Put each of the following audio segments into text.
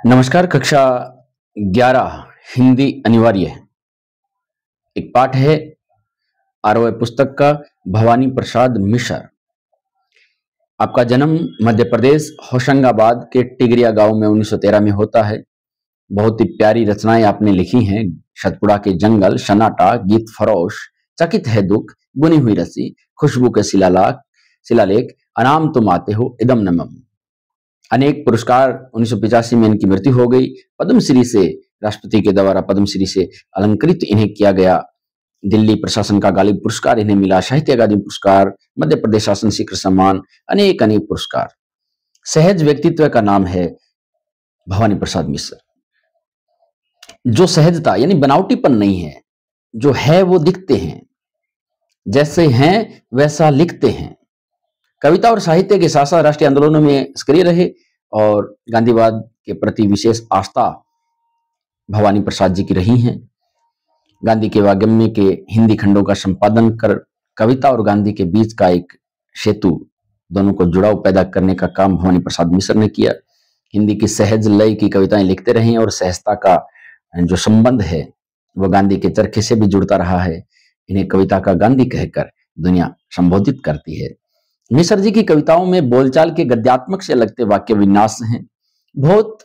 नमस्कार। कक्षा 11 हिंदी अनिवार्य है। एक पाठ है आरओ पुस्तक का, भवानी प्रसाद मिश्र। आपका जन्म मध्य प्रदेश होशंगाबाद के टिगरिया गांव में 1913 में होता है। बहुत ही प्यारी रचनाएं आपने लिखी हैं। सतपुड़ा के जंगल, सन्नाटा, गीत फरोश, चकित है दुख, बुनी हुई रस्सी, खुशबू के शिलालेख, अनाम तुम आते हो, इदम नमम। अनेक पुरस्कार, 1985 में इनकी मृत्यु हो गई। पद्मश्री से, राष्ट्रपति के द्वारा पद्मश्री से अलंकृत इन्हें किया गया। दिल्ली प्रशासन का गालिब पुरस्कार इन्हें मिला, साहित्य अकादमी पुरस्कार, मध्य प्रदेश शासन शिखर सम्मान, अनेक अनेक पुरस्कार। सहज व्यक्तित्व का नाम है भवानी प्रसाद मिश्र। जो सहजता यानी बनावटीपन नहीं है, जो है वो दिखते हैं, जैसे हैं वैसा लिखते हैं। कविता और साहित्य के साथ साथ राष्ट्रीय आंदोलनों में सक्रिय रहे और गांधीवाद के प्रति विशेष आस्था भवानी प्रसाद जी की रही हैं। गांधी के वागम्य के हिंदी खंडों का संपादन कर कविता और गांधी के बीच का एक सेतु, दोनों को जुड़ाव पैदा करने का काम भवानी प्रसाद मिश्र ने किया। हिंदी की सहज लय की कविताएं लिखते रहे और सहजता का जो संबंध है वह गांधी के चरखे से भी जुड़ता रहा है। इन्हें कविता का गांधी कहकर दुनिया संबोधित करती है। मिश्र जी की कविताओं में बोलचाल के गद्यात्मक से लगते वाक्य विन्यास हैं। बहुत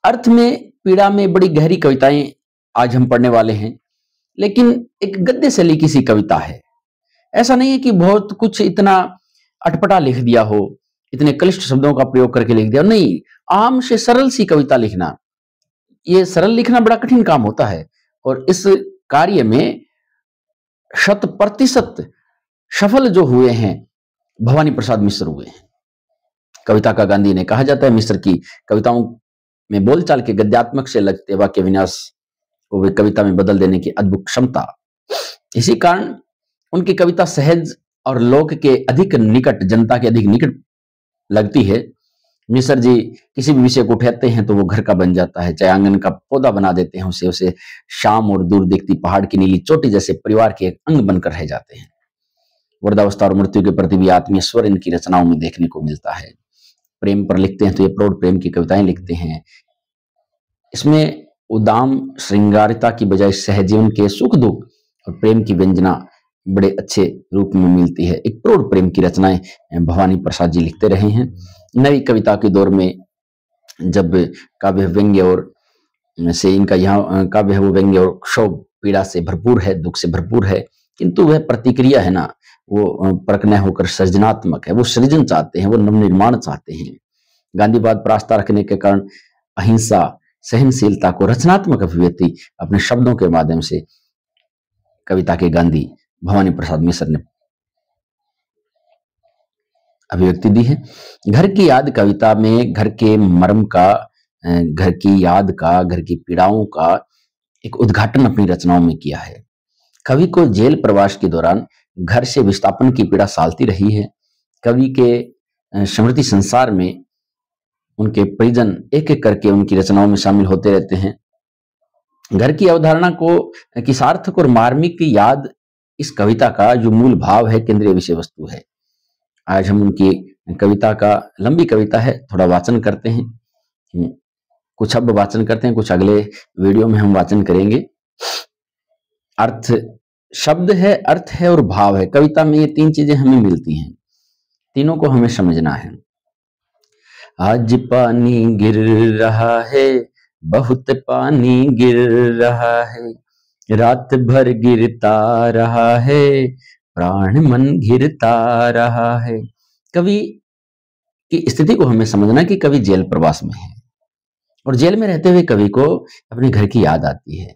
अर्थ में, पीड़ा में बड़ी गहरी कविताएं आज हम पढ़ने वाले हैं, लेकिन एक गद्य शैली की सी कविता है। ऐसा नहीं है कि बहुत कुछ इतना अटपटा लिख दिया हो, इतने क्लिष्ट शब्दों का प्रयोग करके लिख दिया, नहीं। आम से सरल सी कविता लिखना, ये सरल लिखना बड़ा कठिन काम होता है और इस कार्य में 100% सफल जो हुए हैं भवानी प्रसाद मिश्र हुए हैं। कविता का गांधी ने कहा जाता है। मिश्र की कविताओं में बोलचाल के गद्यात्मक से लगते वाक्य विन्यास को वे कविता में बदल देने की अद्भुत क्षमता, इसी कारण उनकी कविता सहज और लोक के अधिक निकट, जनता के अधिक निकट लगती है। मिश्र जी किसी भी विषय को उठाते हैं तो वो घर का बन जाता है, चाहे आंगन का पौधा बना देते हैं उसे शाम और दूर दिखती पहाड़ की नीली चोटी जैसे परिवार के एक अंग बनकर रह जाते हैं। वृद्धावस्था और मृत्यु के प्रति भी आत्मीय स्वर इनकी रचनाओं में देखने को मिलता है। प्रेम पर लिखते हैं तो ये प्रौढ़ प्रेम की कविताएं लिखते हैं। इसमें उदाम श्रृंगारिता की बजाय सहजीवन के सुख दुख और प्रेम की व्यंजना बड़े अच्छे रूप में मिलती है। एक प्रौढ़ प्रेम की रचनाएं भवानी प्रसाद जी लिखते रहे हैं। नई कविता के दौर में जब काव्य व्यंग्य और से इनका यहाँ काव्य है वो व्यंग्य और क्षोभ पीड़ा से भरपूर है, दुख से भरपूर है, किंतु वह प्रतिक्रिया है ना, वो प्रकट होकर सृजनात्मक है। वो सृजन चाहते हैं, वो नवनिर्माण चाहते हैं। गांधीवाद पर आस्था रखने के कारण अहिंसा, सहनशीलता को रचनात्मक अभिव्यक्ति अपने शब्दों के माध्यम से कविता के गांधी भवानी प्रसाद मिश्र ने अभिव्यक्ति दी है। घर की याद कविता में घर के मर्म का, घर की याद का, घर की पीड़ाओं का एक उद्घाटन अपनी रचनाओं में किया है। कवि को जेल प्रवास के दौरान घर से विस्थापन की पीड़ा सालती रही है। कवि के स्मृति संसार में उनके परिजन एक एक करके उनकी रचनाओं में शामिल होते रहते हैं। घर की अवधारणा को की सार्थक और मार्मिक याद इस कविता का जो मूल भाव है, केंद्रीय विषय वस्तु है। आज हम उनकी कविता का, लंबी कविता है, थोड़ा वाचन करते हैं। कुछ अब वाचन करते हैं, कुछ अगले वीडियो में हम वाचन करेंगे। अर्थ, शब्द है, अर्थ है और भाव है। कविता में ये तीन चीजें हमें मिलती हैं, तीनों को हमें समझना है। आज पानी गिर रहा है, बहुत पानी गिर रहा है, रात भर गिरता रहा है, प्राण मन घिरता रहा है। कवि की स्थिति को हमें समझना कि कवि जेल प्रवास में है और जेल में रहते हुए कवि को अपने घर की याद आती है।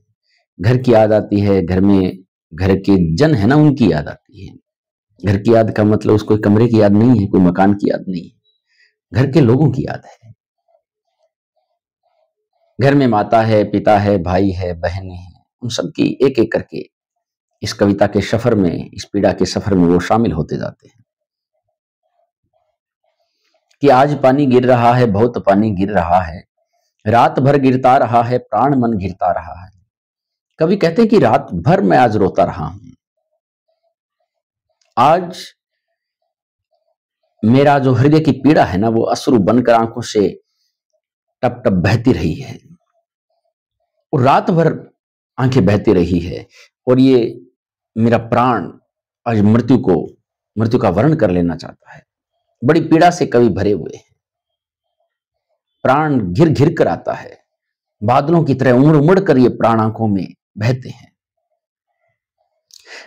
घर की याद आती है, घर में घर के जन है ना, उनकी याद आती है। घर की याद का मतलब उसको कमरे की याद नहीं है, कोई मकान की याद नहीं है, घर के लोगों की याद है। घर में माता है, पिता है, भाई है, बहनें हैं, उन सब की एक एक करके इस कविता के सफर में, इस पीड़ा के सफर में वो शामिल होते जाते हैं। कि आज पानी गिर रहा है, बहुत पानी गिर रहा है, रात भर गिरता रहा है, प्राण मन घिरता रहा है। कवि कहते हैं कि रात भर मैं आज रोता रहा हूं। आज मेरा जो हृदय की पीड़ा है ना, वो अश्रु बनकर आंखों से टप टप बहती रही है और रात भर आंखें बहती रही है, और ये मेरा प्राण आज मृत्यु का वर्ण कर लेना चाहता है। बड़ी पीड़ा से कवि भरे हुए हैं, प्राण घिर घिर कर आता है, बादलों की तरह उमड़ उमड़ कर ये प्राण आंखों में बहते हैं।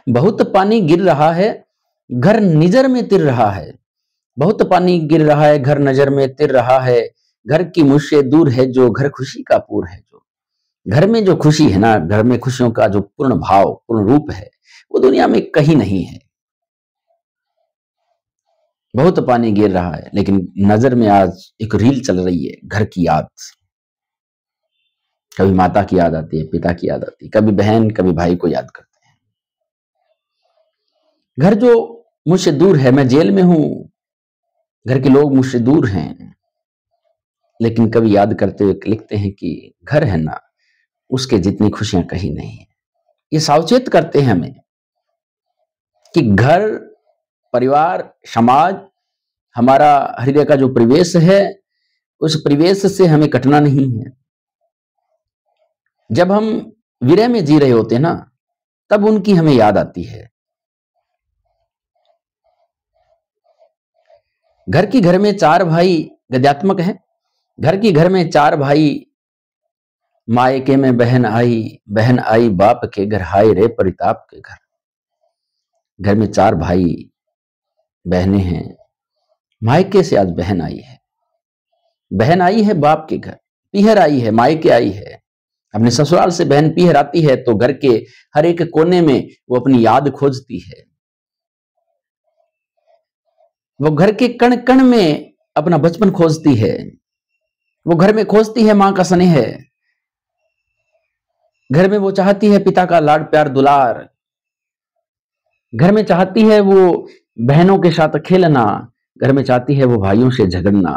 बहुत पानी गिर रहा है, घर निजर में तिर रहा है। बहुत पानी गिर रहा है, घर नजर में तिर रहा है। घर की मुझसे दूर है जो घर खुशी का पूर है। जो घर में जो खुशी है ना, घर में खुशियों का जो पूर्ण भाव, पूर्ण रूप है, वो दुनिया में कहीं नहीं है। बहुत पानी गिर रहा है, लेकिन नजर में आज एक रील चल रही है, घर की याद। कभी माता की याद आती है, पिता की याद आती है, कभी बहन कभी भाई को याद करते हैं। घर जो मुझसे दूर है, मैं जेल में हूं, घर के लोग मुझसे दूर हैं, लेकिन कभी याद करते हुए लिखते हैं कि घर है ना, उसके जितनी खुशियां कहीं नहीं है। ये सावचेत करते हैं हमें कि घर, परिवार, समाज, हमारा हृदय का जो परिवेश है, उस परिवेश से हमें कटना नहीं है। जब हम विरह में जी रहे होते हैं ना, तब उनकी हमें याद आती है। घर की घर में चार भाई गद्यात्मक है। घर की घर में चार भाई, मायके में बहन आई बाप के घर, हाय रे परिताप के घर। घर में चार भाई बहनें हैं, मायके से आज बहन आई है। बहन आई है बाप के घर, पीहर आई है, मायके आई है। अपने ससुराल से बहन पीहर आती है तो घर के हर एक कोने में वो अपनी याद खोजती है। वो घर के कण कण में अपना बचपन खोजती है। वो घर में खोजती है मां का स्नेह। घर में वो चाहती है पिता का लाड प्यार दुलार। घर में चाहती है वो बहनों के साथ खेलना। घर में चाहती है वो भाइयों से झगड़ना।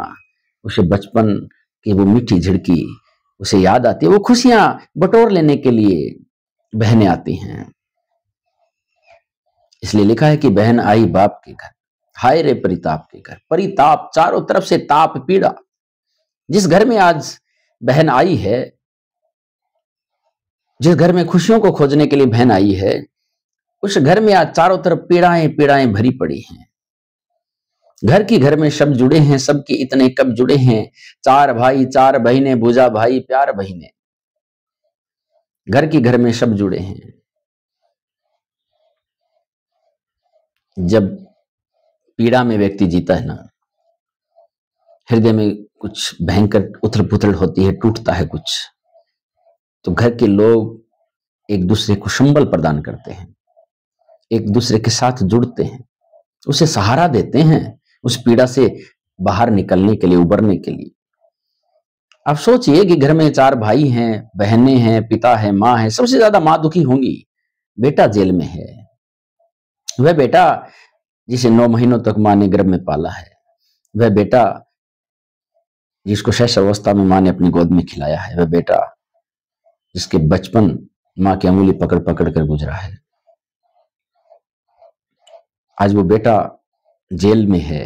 उसे बचपन की वो मीठी झिड़की उसे याद आती है। वो खुशियां बटोर लेने के लिए बहनें आती हैं। इसलिए लिखा है कि बहन आई बाप के घर, हाय रे परिताप के घर। परिताप, चारों तरफ से ताप, पीड़ा। जिस घर में आज बहन आई है, जिस घर में खुशियों को खोजने के लिए बहन आई है, उस घर में आज चारों तरफ पीड़ाएं पीड़ाएं भरी पड़ी हैं। घर की घर में शब्द जुड़े हैं, सबके इतने कब जुड़े हैं। चार भाई चार बहिनें, भूजा भाई प्यार बहिनें। घर की घर में शब्द जुड़े हैं। जब पीड़ा में व्यक्ति जीता है ना, हृदय में कुछ भयंकर उथल पुथल होती है, टूटता है कुछ, तो घर के लोग एक दूसरे को संबल प्रदान करते हैं, एक दूसरे के साथ जुड़ते हैं, उसे सहारा देते हैं उस पीड़ा से बाहर निकलने के लिए, उबरने के लिए। आप सोचिए कि घर में चार भाई हैं, बहनें हैं, पिता है, माँ है। सबसे ज्यादा माँ दुखी होंगी। बेटा जेल में है, वह बेटा जिसे 9 महीनों तक माँ ने गर्भ में पाला है, वह बेटा जिसको शैशवावस्था में माँ ने अपनी गोद में खिलाया है, वह बेटा जिसके बचपन माँ की अंगुली पकड़ पकड़ कर गुजरा है। आज वो बेटा जेल में है,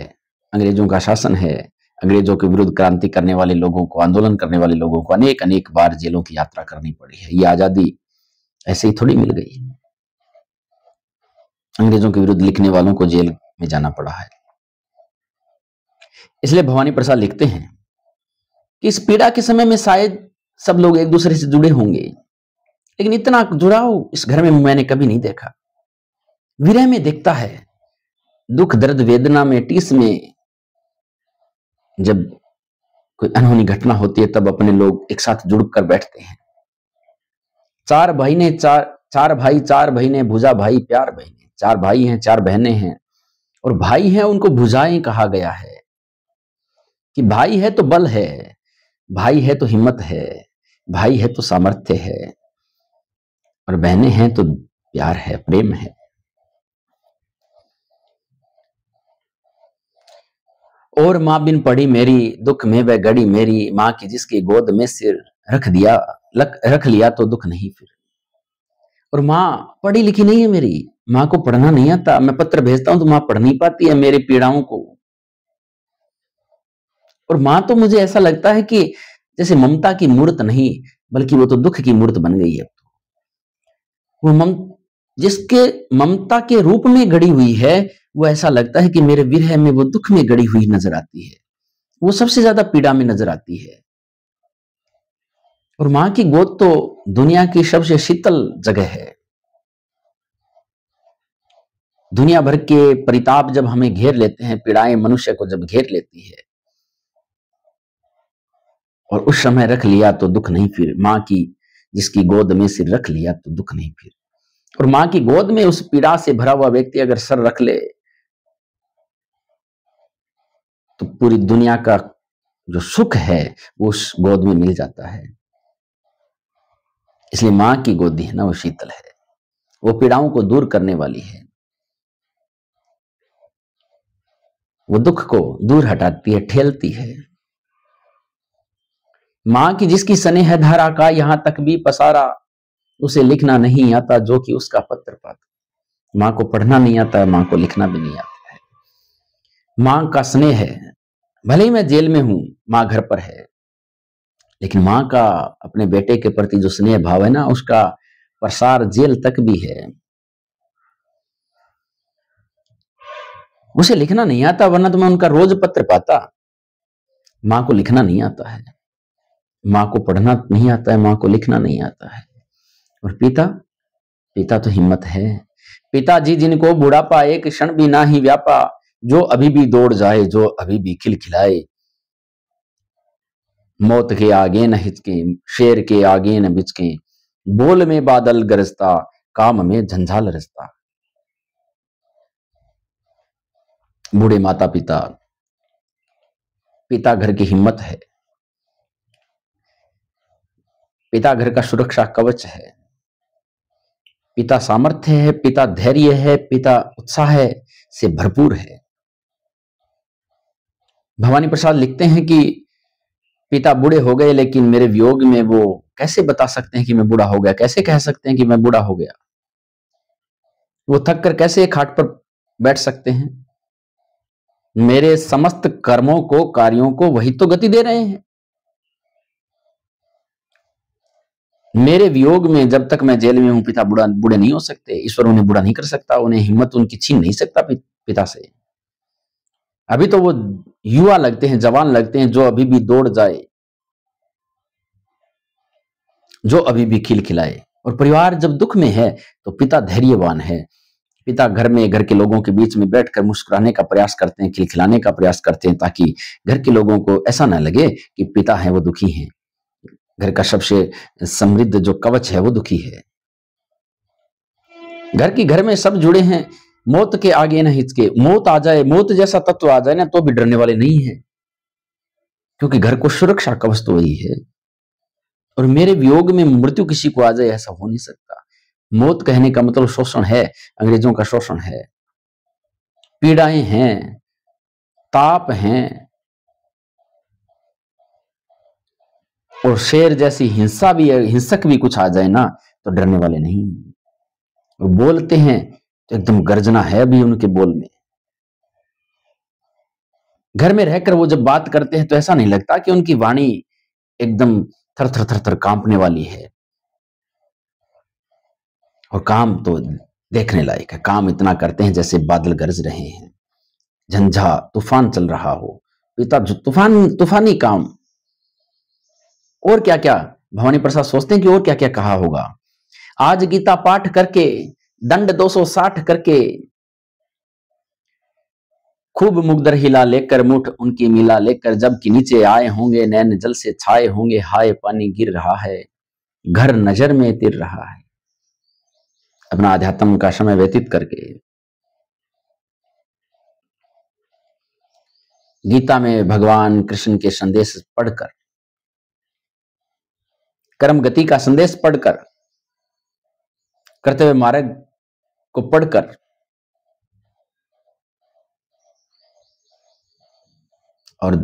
अंग्रेजों का शासन है। अंग्रेजों के विरुद्ध क्रांति करने वाले लोगों को, आंदोलन करने वाले लोगों को अनेक अनेक बार जेलों की यात्रा करनी पड़ी है। ये आजादी ऐसे ही थोड़ी मिल गई। अंग्रेजों के विरुद्ध लिखने वालों को जेल में जाना पड़ा है। इसलिए भवानी प्रसाद लिखते हैं कि इस पीड़ा के समय में शायद सब लोग एक दूसरे से जुड़े होंगे, लेकिन इतना जुड़ाव इस घर में मैंने कभी नहीं देखा। विरह में दिखता है, दुख दर्द वेदना में, टीस में जब कोई अनहोनी घटना होती है, तब अपने लोग एक साथ जुड़कर बैठते हैं। चार भाई चार बहिनें, भुजा भाई प्यार बहिनें। चार भाई हैं, चार बहनें हैं, और भाई हैं उनको भुजाएं कहा गया है कि भाई है तो बल है, भाई है तो हिम्मत है, भाई है तो सामर्थ्य है, और बहनें हैं तो प्यार है, प्रेम है। और माँ बिन पढ़ी मेरी, दुख में वह गड़ी मेरी। माँ की जिसकी गोद में सिर रख लिया तो दुख नहीं फिर। और माँ पढ़ी लिखी नहीं है मेरी, माँ को पढ़ना नहीं आता। मैं पत्र भेजता हूं तो माँ पढ़ नहीं पाती है मेरी पीड़ाओं को। और माँ तो मुझे ऐसा लगता है कि जैसे ममता की मूर्त नहीं, बल्कि वो तो दुख की मूर्त बन गई है। वो जिसके ममता के रूप में गड़ी हुई है, वो ऐसा लगता है कि मेरे विरह में वो दुख में गड़ी हुई नजर आती है, वो सबसे ज्यादा पीड़ा में नजर आती है। और मां की गोद तो दुनिया की सबसे शीतल जगह है। दुनिया भर के परिताप जब हमें घेर लेते हैं, पीड़ाएं मनुष्य को जब घेर लेती है, और उस समय रख लिया तो दुख नहीं फिर। मां की जिसकी गोद में सिर रख लिया तो दुख नहीं फिर। और मां की गोद में उस पीड़ा से भरा हुआ व्यक्ति अगर सर रख ले तो पूरी दुनिया का जो सुख है वो उस गोद में मिल जाता है। इसलिए मां की गोदी है ना, वो शीतल है, वो पीड़ाओं को दूर करने वाली है, वो दुख को दूर हटाती है, ठेलती है। मां की जिसकी स्नेह धारा का यहां तक भी पसारा, उसे लिखना नहीं आता जो कि उसका पत्र पाता। मां को पढ़ना नहीं आता है, मां को लिखना भी नहीं आता है। मां का स्नेह है, भले ही मैं जेल में हूं, मां घर पर है, लेकिन मां का अपने बेटे के प्रति जो स्नेह भाव है ना, उसका प्रसार जेल तक भी है। उसे लिखना नहीं आता, वरना तो मैं उनका रोज पत्र पाता। मां को लिखना नहीं आता है, मां को पढ़ना नहीं आता है, मां को लिखना नहीं आता है। और पिता, पिता तो हिम्मत है। पिताजी जिनको बुढ़ापा एक क्षण भी ना ही व्यापा, जो अभी भी दौड़ जाए, जो अभी भी खिलखिलाए। मौत के आगे न हिचके, शेर के आगे न बिचके, बोल में बादल गरजता, काम में झंझाल रचता। बूढ़े माता पिता, पिता घर की हिम्मत है, पिता घर का सुरक्षा कवच है, पिता सामर्थ्य है, पिता धैर्य है, पिता उत्साह से भरपूर है। भवानी प्रसाद लिखते हैं कि पिता बूढ़े हो गए, लेकिन मेरे वियोग में वो कैसे बता सकते हैं कि मैं बूढ़ा हो गया, कैसे कह सकते हैं कि मैं बूढ़ा हो गया। वो थक कर कैसे खाट पर बैठ सकते हैं। मेरे समस्त कर्मों को, कार्यों को वही तो गति दे रहे हैं। मेरे वियोग में जब तक मैं जेल में हूं, पिता बूढ़े नहीं हो सकते, ईश्वर उन्हें बूढ़ा नहीं कर सकता, उन्हें हिम्मत उनकी छीन नहीं सकता पिता से। अभी तो वो युवा लगते हैं, जवान लगते हैं, जो अभी भी दौड़ जाए, जो अभी भी खिलखिलाए। और परिवार जब दुख में है तो पिता धैर्यवान है। पिता घर में, घर के लोगों के बीच में बैठकर मुस्कुराने का प्रयास करते हैं, खिलखिलाने का प्रयास करते हैं, ताकि घर के लोगों को ऐसा ना लगे कि पिता है वो दुखी हैं। घर का सबसे समृद्ध जो कवच है वो दुखी है। घर में सब जुड़े हैं, मौत के आगे न हिचके। मौत आ जाए, मौत जैसा तत्व आ जाए ना, तो भी डरने वाले नहीं है, क्योंकि घर को सुरक्षा कवच तो वही है। और मेरे वियोग में मृत्यु किसी को आ जाए, ऐसा हो नहीं सकता। मौत कहने का मतलब शोषण है, अंग्रेजों का शोषण है, पीड़ाएं हैं, ताप हैं, और शेर जैसी हिंसा भी, हिंसक भी कुछ आ जाए ना, तो डरने वाले नहीं। वो बोलते हैं तो एकदम गर्जना है अभी उनके बोल में। घर में रहकर वो जब बात करते हैं तो ऐसा नहीं लगता कि उनकी वाणी एकदम थर थर थर थर कांपने वाली है। और काम तो देखने लायक है। काम इतना करते हैं जैसे बादल गरज रहे हैं, झंझा तूफान चल रहा हो। पिता तूफानी काम। और क्या क्या भवानी प्रसाद सोचते हैं कि और क्या क्या कहा होगा। आज गीता पाठ करके, दंड 260 करके, खूब मुगदर हिला लेकर, मुठ उनकी मिला लेकर, जब कि नीचे आए होंगे नैन जल से छाए होंगे, हाय पानी गिर रहा है, घर नजर में तिर रहा है। अपना अध्यात्म का समय व्यतीत करके, गीता में भगवान कृष्ण के संदेश पढ़कर, कर्म गति का संदेश पढ़कर, कर्तव्य मार्ग को पढ़कर, और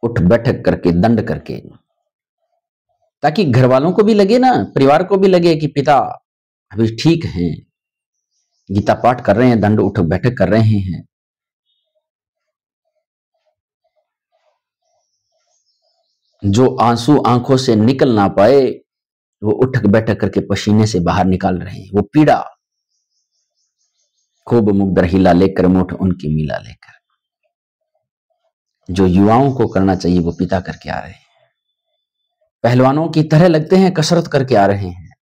उठ बैठक करके, दंड करके, ताकि घर वालों को भी लगे ना, परिवार को भी लगे कि पिता अभी ठीक हैं, गीता पाठ कर रहे हैं, दंड उठ बैठक कर रहे हैं। जो आंसू आंखों से निकल ना पाए वो उठक बैठक करके पसीने से बाहर निकाल रहे हैं। वो पीड़ा खूब मुग्धर हिला लेकर मुठ उनकी मिला लेकर, जो युवाओं को करना चाहिए वो पिता करके आ रहे हैं। पहलवानों की तरह लगते हैं, कसरत करके आ रहे हैं,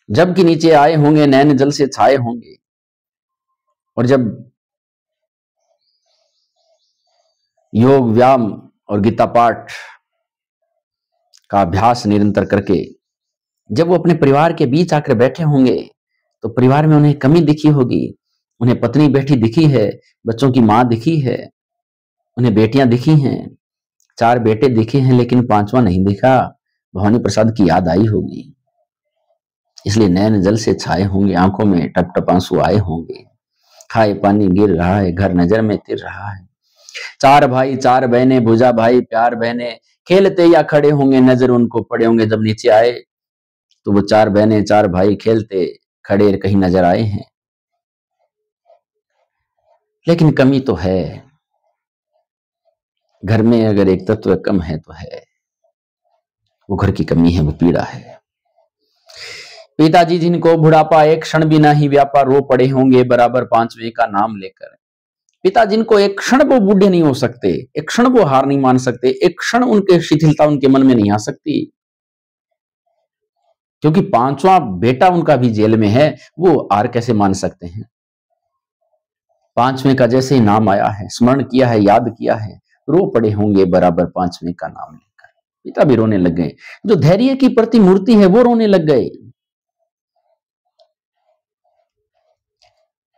जबकि नीचे आए होंगे नैन जल से छाए होंगे। और जब योग व्यायाम और गीता पाठ का अभ्यास निरंतर करके जब वो अपने परिवार के बीच आकर बैठे होंगे तो परिवार में उन्हें कमी दिखी होगी। उन्हें पत्नी बैठी दिखी है, बच्चों की मां दिखी है, उन्हें बेटियां दिखी हैं, 4 बेटे दिखे हैं, लेकिन 5वां नहीं दिखा। भवानी प्रसाद की याद आई होगी, इसलिए नैन जल से छाए होंगे, आंखों में टप टप आंसू आए होंगे। खाए पानी गिर रहा है, घर नजर में तिर रहा है। 4 भाई 4 बहनें, भुजा भाई प्यार बहनें, खेलते या खड़े होंगे, नजर उनको पड़े होंगे। जब नीचे आए तो वो 4 बहनें 4 भाई खेलते खड़े कहीं नजर आए हैं। लेकिन कमी तो है, घर में अगर एक तत्व कम है तो है, वो घर की कमी है, वो पीड़ा है। पिताजी जिनको बुढ़ापा एक क्षण भी नहीं व्यापा, रो पड़े होंगे बराबर 5वें का नाम लेकर। पिता जिनको एक क्षण वो बूढ़े नहीं हो सकते, एक क्षण वो हार नहीं मान सकते, एक क्षण उनके शिथिलता उनके मन में नहीं आ सकती, क्योंकि 5वां बेटा उनका भी जेल में है। वो हार कैसे मान सकते हैं? 5वें का जैसे ही नाम आया है, स्मरण किया है, याद किया है, रो पड़े होंगे बराबर 5वें का नाम लेकर। पिता भी रोने लग गए, जो धैर्य की प्रतिमूर्ति है वो रोने लग गए।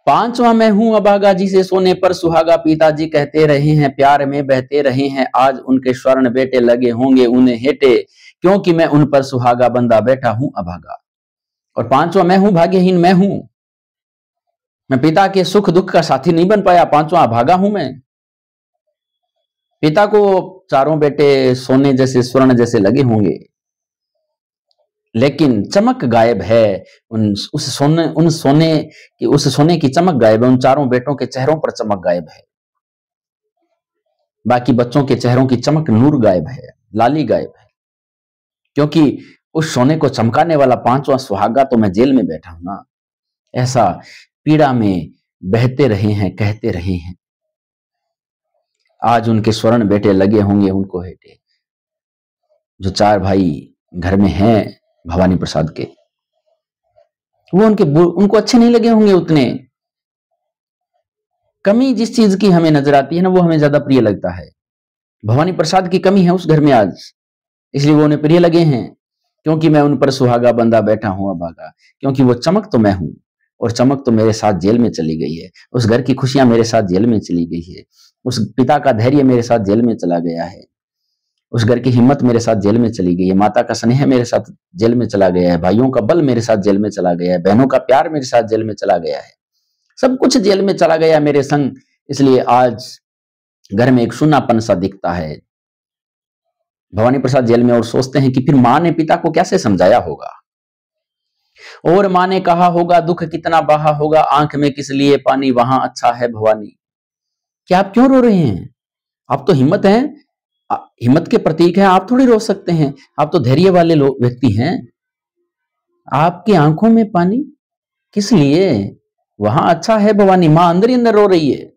5वां मैं हूं अभागा, जिसे सोने पर सुहागा, पिताजी कहते रहे हैं, प्यार में बहते रहे हैं। आज उनके स्वर्ण बेटे लगे होंगे उन्हें हेटे, क्योंकि मैं उन पर सुहागा बंदा बैठा हूं अभागा। और 5वां मैं हूं, भाग्यहीन मैं हूं, मैं पिता के सुख दुख का साथी नहीं बन पाया, 5वां अभागा हूं मैं। पिता को 4 बेटे सोने जैसे स्वर्ण जैसे लगे होंगे, लेकिन चमक गायब है। उस सोने की चमक गायब है, उन 4 बेटों के चेहरों पर चमक गायब है। बाकी बच्चों के चेहरों की चमक नूर गायब है, लाली गायब है, क्योंकि उस सोने को चमकाने वाला 5वां सुहागा तो मैं जेल में बैठा हूं ना। ऐसा पीड़ा में बहते रहे हैं, कहते रहे हैं। आज उनके स्वर्ण बेटे लगे होंगे उनको हेटे, जो 4 भाई घर में हैं भवानी प्रसाद के, वो उनको अच्छे नहीं लगे होंगे उतने। कमी जिस चीज की हमें नजर आती है ना, वो हमें ज्यादा प्रिय लगता है। भवानी प्रसाद की कमी है उस घर में आज, इसलिए वो उन्हें प्रिय लगे हैं, क्योंकि मैं उन पर सुहागा बंदा बैठा हूं अभागा। क्योंकि वो चमक तो मैं हूं, और चमक तो मेरे साथ जेल में चली गई है। उस घर की खुशियां मेरे साथ जेल में चली गई है, उस पिता का धैर्य मेरे साथ जेल में चला गया है, उस घर की हिम्मत मेरे साथ जेल में चली गई है, माता का स्नेह मेरे साथ जेल में चला गया है, भाइयों का बल मेरे साथ जेल में चला गया है, बहनों का प्यार मेरे साथ जेल में चला गया है, सब कुछ जेल में चला गया मेरे संग। इसलिए आज घर में एक सुनापन सा दिखता है। भवानी प्रसाद जेल में और सोचते हैं कि फिर मां ने पिता को कैसे समझाया होगा, और मां ने कहा होगा दुख कितना बहा होगा, आंख में किस लिए पानी, वहां अच्छा है भवानी। क्या आप क्यों रो रहे हैं? आप तो हिम्मत हैं, हिम्मत के प्रतीक हैं, आप थोड़ी रो सकते हैं, आप तो धैर्य वाले लोग व्यक्ति हैं। आपकी आंखों में पानी किस लिए, वहां अच्छा है भवानी। मां अंदर ही अंदर रो रही है,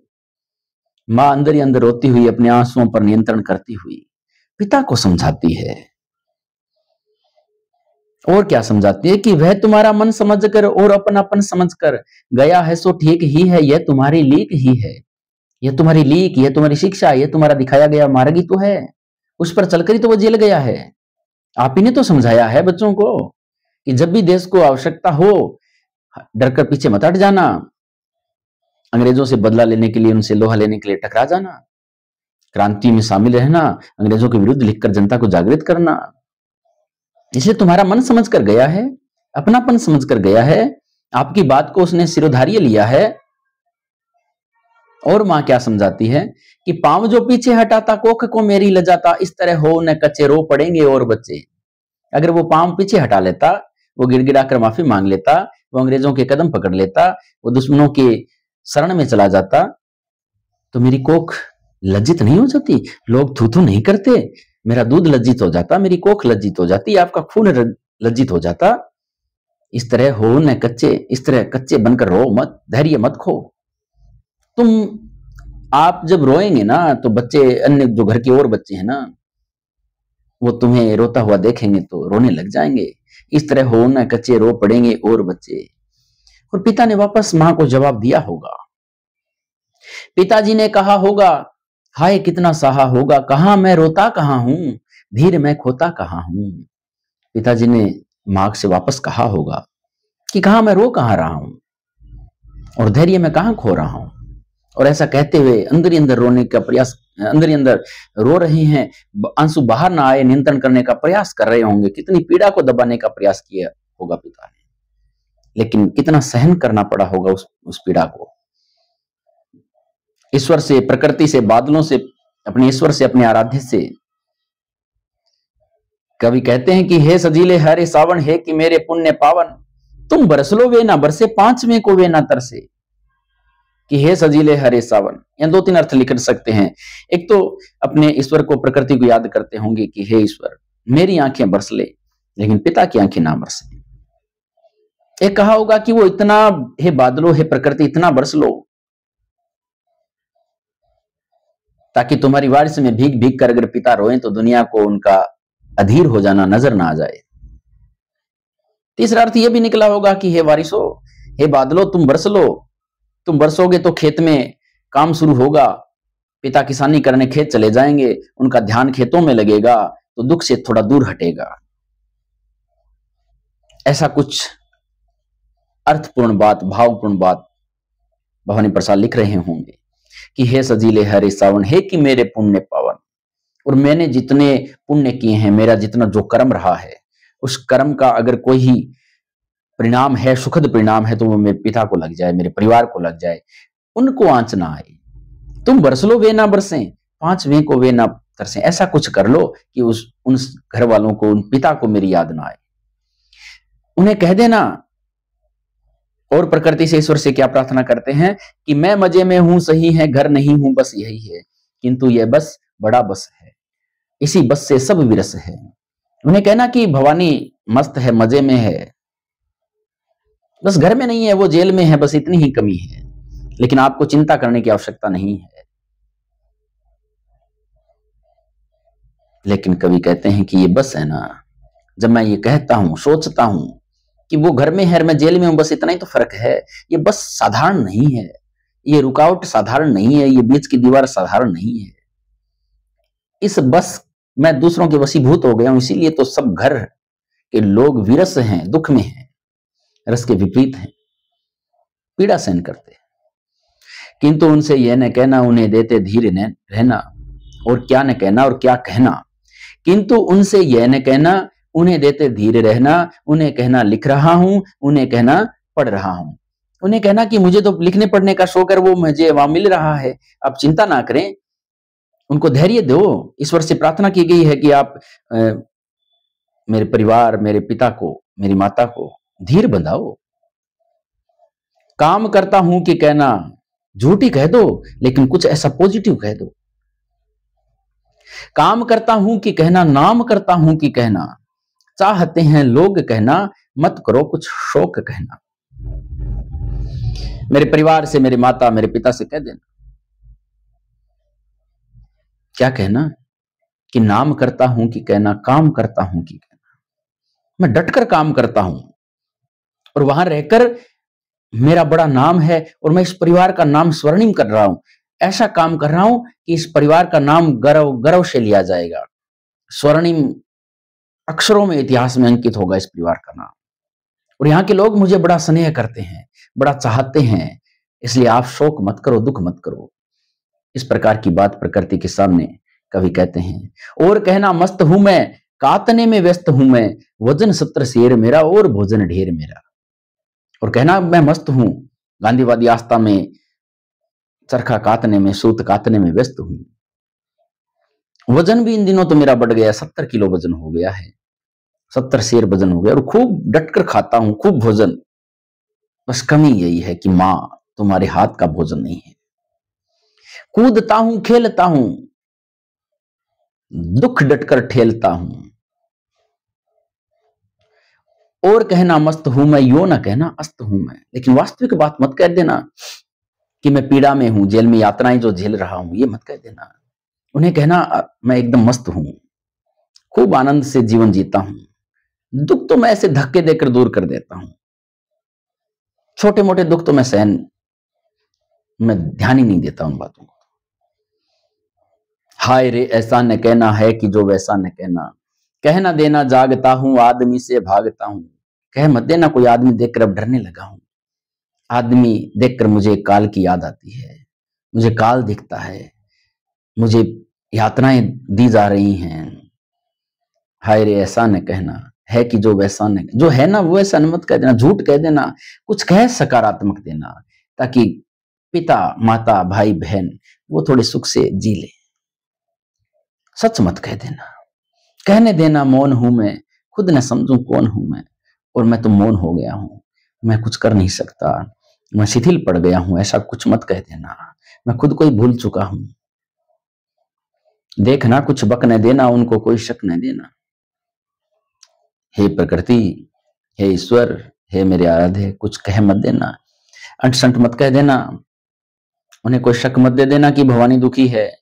मां अंदर ही अंदर रोती हुई, अपने आंसुओं पर नियंत्रण करती हुई पिता को समझाती है। और क्या समझाती है कि वह तुम्हारा मन समझकर और अपनापन समझकर गया है, सो ठीक ही है, यह तुम्हारी लीक ही है, यह तुम्हारी लीक, यह तुम्हारी शिक्षा, यह तुम्हारा दिखाया गया मार्ग ही तो है, उस पर चलकर ही तो वो जेल गया है। आप ही ने तो समझाया है बच्चों को कि जब भी देश को आवश्यकता हो, डरकर पीछे मत हट जाना, अंग्रेजों से बदला लेने के लिए, उनसे लोहा लेने के लिए टकरा जाना, क्रांति में शामिल रहना, अंग्रेजों के विरुद्ध लिखकर जनता को जागृत करना। इसलिए तुम्हारा मन समझ कर गया है, अपनापन समझ कर गया है, आपकी बात को उसने सिरोधार्य लिया है। और मां क्या समझाती है कि पांव जो पीछे हटाता कोख को मेरी लजाता, इस तरह हो न कच्चे रो पड़ेंगे और बच्चे। अगर वो पांव पीछे हटा लेता, वो गिड़गिड़ाकर माफी मांग लेता, वो अंग्रेजों के कदम पकड़ लेता, वो दुश्मनों के शरण में चला जाता, तो मेरी कोख लज्जित नहीं हो जाती, लोग थू थू नहीं करते, मेरा दूध लज्जित हो जाता, मेरी कोख लज्जित हो जाती, आपका खून लज्जित हो जाता। इस तरह हो न कच्चे, इस तरह कच्चे बनकर रो मत, धैर्य मत खो। तुम आप जब रोएंगे ना तो बच्चे, अन्य जो घर के और बच्चे हैं ना, वो तुम्हें रोता हुआ देखेंगे तो रोने लग जाएंगे। इस तरह हो न कच्चे, रो पड़ेंगे और बच्चे। और पिता ने वापस मां को जवाब दिया होगा। पिताजी ने कहा होगा, हाय कितना सहा होगा, कहां मैं रोता कहां हूं, धीर मैं खोता कहां हूं। पिताजी ने मां से वापस कहा होगा कि कहां मैं रो कहां रहा हूं और धैर्य मैं कहां खो रहा हूं। और ऐसा कहते हुए अंदर ही अंदर रोने का प्रयास, अंदर ही अंदर रो रहे हैं, आंसू बाहर ना आए, नियंत्रण करने का प्रयास कर रहे होंगे, कितनी पीड़ा को दबाने का प्रयास किया होगा पिता ने, लेकिन कितना सहन करना पड़ा होगा उस पीड़ा को। ईश्वर से, प्रकृति से, बादलों से, अपने ईश्वर से, अपने आराध्य से कवि कहते हैं कि हे सजीले हरे सावन, हे कि मेरे पुण्य पावन, तुम बरस लो वे ना बरसे, पांचवें को वे ना तरसे। कि हे सजीले हरे सावन, या दो तीन अर्थ लिख सकते हैं। एक तो अपने ईश्वर को, प्रकृति को याद करते होंगे कि हे ईश्वर मेरी आंखें बरस ले, लेकिन पिता की आंखें ना बरसे। एक कहा होगा कि वो इतना, हे बादलों, हे प्रकृति इतना बरस लो ताकि तुम्हारी बारिश में भीग भीग कर अगर पिता रोए तो दुनिया को उनका अधीर हो जाना नजर ना आ जाए। तीसरा अर्थ यह भी निकला होगा कि हे बारिशो, हे बादलों तुम बरस लो, तुम बरसोगे तो खेत में काम शुरू होगा, पिता किसानी करने खेत चले जाएंगे, उनका ध्यान खेतों में लगेगा तो दुख से थोड़ा दूर हटेगा। ऐसा कुछ अर्थपूर्ण बात, भावपूर्ण बात भवानी प्रसाद लिख रहे होंगे कि हे सजीले हरे सावन, हे कि मेरे पुण्य पावन। और मैंने जितने पुण्य किए हैं, मेरा जितना जो कर्म रहा है, उस कर्म का अगर कोई ही परिणाम है, सुखद परिणाम है, तो वो मेरे पिता को लग जाए, मेरे परिवार को लग जाए, उनको आंच ना आए। तुम बरस लो वे ना बरसे, पांचवें को वे ना तरसे। ऐसा कुछ कर लो कि उन घर वालों को, उन पिता को मेरी याद ना आए। उन्हें कह देना। और प्रकृति से, ईश्वर से क्या प्रार्थना करते हैं कि मैं मजे में हूं, सही है, घर नहीं हूं, बस यही है, किंतु यह बस बड़ा बस है, इसी बस से सब विरस है। उन्हें कहना कि भवानी मस्त है, मजे में है, बस घर में नहीं है, वो जेल में है, बस इतनी ही कमी है, लेकिन आपको चिंता करने की आवश्यकता नहीं है। लेकिन कवि कहते हैं कि ये बस है ना, जब मैं ये कहता हूं, सोचता हूं कि वो घर में है, मैं जेल में हूं, बस इतना ही तो फर्क है। ये बस साधारण नहीं है, ये रुकावट साधारण नहीं है, ये बीच की दीवार साधारण नहीं है। इस बस मैं दूसरों के वशीभूत हो गया हूं, इसीलिए तो सब घर के लोग विरस हैं, दुख में हैं, रस के विपरीत हैं, पीड़ा सहन करते हैं। किंतु उनसे यह न कहना, उन्हें देते धीर न रहना, और क्या न कहना और क्या कहना। किंतु उनसे यह न कहना, उन्हें देते धीर रहना, उन्हें कहना लिख रहा हूं, उन्हें कहना पढ़ रहा हूं। उन्हें कहना कि मुझे तो लिखने पढ़ने का शौक है, वो मुझे वहां मिल रहा है, आप चिंता ना करें। उनको धैर्य दो। ईश्वर से प्रार्थना की गई है कि आप मेरे परिवार, मेरे पिता को, मेरी माता को धीर बंधाओ। काम करता हूं कि कहना, झूठ ही कह दो, लेकिन कुछ ऐसा पॉजिटिव कह दो। काम करता हूं कि कहना, नाम करता हूं कि कहना, चाहते हैं लोग कहना, मत करो कुछ शौक कहना। मेरे परिवार से, मेरे माता, मेरे पिता से कह देना। क्या कहना कि नाम करता हूं कि कहना, काम करता हूं कि कहना, मैं डटकर काम करता हूं और वहां रहकर मेरा बड़ा नाम है और मैं इस परिवार का नाम स्वर्णिम कर रहा हूं। ऐसा काम कर रहा हूं कि इस परिवार का नाम गर्व गर्व से लिया जाएगा, स्वर्णिम अक्षरों में, इतिहास में अंकित होगा इस परिवार का नाम। और यहाँ के लोग मुझे बड़ा स्नेह करते हैं, बड़ा चाहते हैं, इसलिए आप शोक मत करो, दुख मत करो। इस प्रकार की बात प्रकृति के सामने कवि कहते हैं। और कहना, मस्त हूं मैं, कातने में व्यस्त हूं मैं, वजन 70 शेर मेरा और भोजन ढेर मेरा। और कहना, मैं मस्त हूं, गांधीवादी आस्था में चरखा कातने में, सूत कातने में व्यस्त हूं। वजन भी इन दिनों तो मेरा बढ़ गया, 70 किलो वजन हो गया है, 70 शेर वजन हो गया, और खूब डटकर खाता हूं, खूब भोजन। बस कमी यही है कि मां तुम्हारे हाथ का भोजन नहीं है। कूदता हूं, खेलता हूं, दुख डटकर ठेलता हूं। और कहना मस्त हूं मैं, यो ना कहना अस्त हूं मैं। लेकिन वास्तविक बात मत कह देना कि मैं पीड़ा में हूं, जेल में यातनाएं जो झेल रहा हूं, ये मत कह देना। उन्हें कहना मैं एकदम मस्त हूं, खूब आनंद से जीवन जीता हूं। दुख तो मैं ऐसे धक्के देकर दूर कर देता हूं। छोटे मोटे दुख तो मैं ध्यान ही नहीं देता उन बातों को। हाय रे ऐसा न कहना है कि जो वैसा न कहना, कहना देना जागता हूं आदमी से भागता हूं। कह मत देना कोई आदमी देखकर अब डरने लगा हूं। आदमी देखकर मुझे काल की याद आती है, मुझे काल दिखता है, मुझे यातनाएं दी जा रही हैं। हाय रे ऐसा न कहना है कि जो वैसा न, जो है ना वो ऐसा मत कह देना, झूठ कह देना, कुछ कह सकारात्मक देना, ताकि पिता माता भाई बहन वो थोड़े सुख से जी ले। सच मत कह देना। कहने देना मौन हूं मैं, खुद न समझूं कौन हूं मैं, और मैं तो मौन हो गया हूं, मैं कुछ कर नहीं सकता, मैं शिथिल पड़ गया हूं, ऐसा कुछ मत कह देना, मैं खुद को ही भूल चुका हूं। देखना कुछ बक न देना, उनको कोई शक न देना। हे प्रकृति, हे ईश्वर, हे मेरे आराध्य, कुछ कह मत देना, अंट संट मत कह देना, उन्हें कोई शक मत दे देना कि भवानी दुखी है।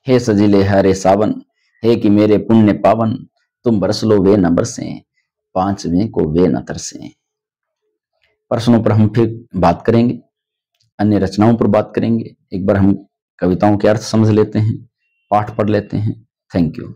हे सजीले हरे सावन, हे कि मेरे पुण्य पावन, तुम बरस लो वे न बरसे, पांचवें को वे न तरसे। प्रश्नों पर हम फिर बात करेंगे, अन्य रचनाओं पर बात करेंगे। एक बार हम कविताओं के अर्थ समझ लेते हैं, पाठ पढ़ लेते हैं। Thank you.